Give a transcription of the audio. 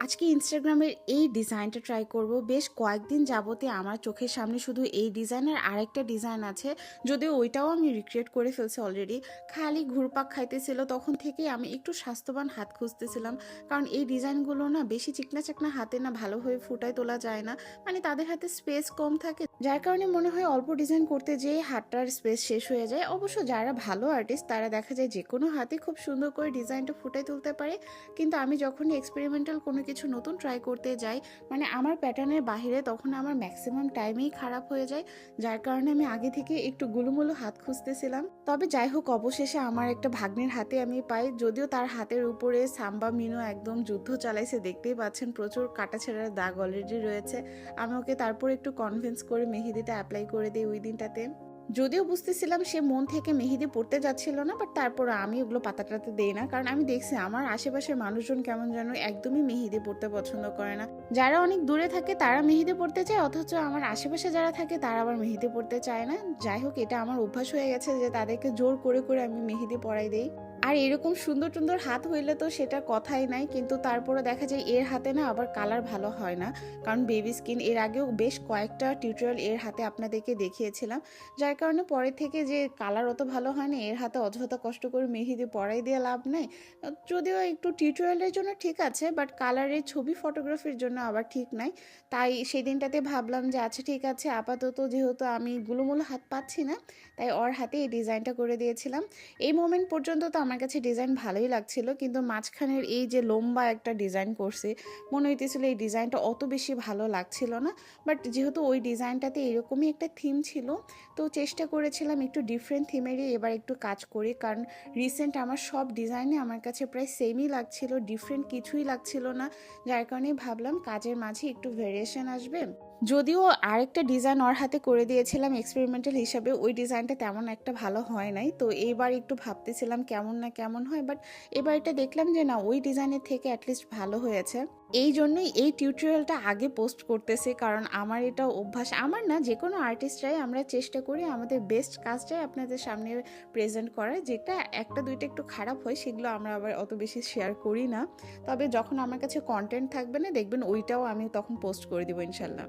আজকে ইনস্টাগ্রামের এই ডিজাইনটা ট্রাই করব। বেশ কয়েকদিন যাবতে আমার চোখের সামনে শুধু এই ডিজাইনের আরেকটা ডিজাইন আছে, যদিও ওইটাও আমি রিক্রিয়েট করে ফেলছি অলরেডি। খালি ঘুরপাক খাইতেছিল, তখন থেকেই আমি একটু স্বাস্থ্যবান হাত খুঁজতেছিলাম, কারণ এই ডিজাইনগুলো না বেশি চিকনা চাকনা হাতে না ভালোভাবে ফুটায় তোলা যায় না, মানে তাদের হাতে স্পেস কম থাকে, যার কারণে মনে হয় অল্প ডিজাইন করতে যেয়ে হাতটার স্পেস শেষ হয়ে যায়। অবশ্য যারা ভালো আর্টিস্ট তারা দেখা যায় যে কোনো হাতে খুব সুন্দর করে ডিজাইনটা ফুটায় তুলতে পারে, কিন্তু আমি যখনই এক্সপেরিমেন্টাল কোনো কিছু নতুন ট্রাই করতে যাই, মানে আমার প্যাটার্নের বাইরে, তখন আমার ম্যাক্সিমাম টাইমেই খারাপ হয়ে যায়, যার কারণে আমি আগে থেকে একটু গুলুমুলু হাত খুঁজতেছিলাম। তবে যাই হোক, অবশেষে আমার একটা ভাগ্নের হাতে আমি পাই, যদিও তার হাতের উপরে সাম্বা মিনো একদম যুদ্ধ চালাইছে, দেখতেই পাচ্ছেন প্রচুর কাটাছেঁড়ার দাগ অলরেডি রয়েছে। আমি ওকে তারপর একটু কনভিন্স করে মেহেদিটা অ্যাপ্লাই করে দিই ওই দিনটাতে। যদিও বুঝতেছিলাম সে মন থেকে মেহেদি পড়তে যাচ্ছিল না, বাট তারপর আমি ওগুলো পাতাটাতে দেই না, কারণ আমি দেখছি আমার আশেপাশের মানুষজন কেমন যেন একদমই মেহেদি পড়তে পছন্দ করে না। যারা অনেক দূরে থাকে তারা মেহেদি পড়তে চায়, অথচ আমার আশেপাশে যারা থাকে তারা আবার মেহেদি পড়তে চায় না। যাই হোক, এটা আমার অভ্যাস হয়ে গেছে যে তাদেরকে জোর করে করে আমি মেহেদি পরাই দেই। আর এরকম সুন্দর সুন্দর হাত হইলে তো সেটা কথাই নাই, কিন্তু তারপরে দেখা যায় এর হাতে না আবার কালার ভালো হয় না, কারণ বেবি স্কিন। এর আগেও বেশ কয়েকটা টিউটোরিয়াল এর হাতে আপনাদেরকে দেখিয়েছিলাম, যার কারণে পরে থেকে যে কালার অত ভালো হয় না, এর হাতে অযথা কষ্ট করে মেহেদি পরাই দিয়ে লাভ নেই। যদিও একটু টিউটোরিয়ালের জন্য ঠিক আছে, বাট কালারের ছবি ফটোগ্রাফির জন্য আবার ঠিক নাই। তাই সেই দিনটাতে ভাবলাম যে আচ্ছা ঠিক আছে, আপাতত যেহেতু আমি গুলুমুলু হাত পাচ্ছি না, তাই ওর হাতে এই ডিজাইনটা করে দিয়েছিলাম। এই মোমেন্ট পর্যন্ত তো আমার কাছে ডিজাইন ভালোই লাগছিল, কিন্তু মাঝখানের এই যে লম্বা একটা ডিজাইন করছে, মনে হইতেছিল এই ডিজাইনটা অত বেশি ভালো লাগছিল না। বাট যেহেতু ওই ডিজাইনটাতে এরকমই একটা থিম ছিল, তো চেষ্টা করেছিলাম একটু ডিফারেন্ট থিমেরই এবার একটু কাজ করি, কারণ রিসেন্ট আমার সব ডিজাইনে আমার কাছে প্রায় সেমই লাগছিল, ডিফারেন্ট কিছুই লাগছিল না, যার কারণে ভাবলাম কাজের মাঝে একটু ভেরিয়েশন আসবে। যদিও আরেকটা ডিজাইন ওর হাতে করে দিয়েছিলাম এক্সপেরিমেন্টাল হিসাবে, ওই ডিজাইনটা তেমন একটা ভালো হয় নাই, তো এইবার একটু ভাবতেছিলাম কেমন না কেমন হয়, বাট এবার এটা দেখলাম যে না, ওই ডিজাইনের থেকে অ্যাটলিস্ট ভালো হয়েছে। এই জন্যই এই টিউটোরিয়ালটা আগে পোস্ট করতেছি, কারণ আমার এটা অভ্যাস, আমার না, যে কোনো আর্টিস্টরাই আমরা চেষ্টা করি আমাদের বেস্ট কাজটাই আপনাদের সামনে প্রেজেন্ট করার। যেটা একটা দুইটা একটু খারাপ হয় সেগুলো আমরা আবার অত বেশি শেয়ার করি না, তবে যখন আমার কাছে কন্টেন্ট থাকবে না দেখবেন ওইটাও আমি তখন পোস্ট করে দিব ইনশাল্লাহ।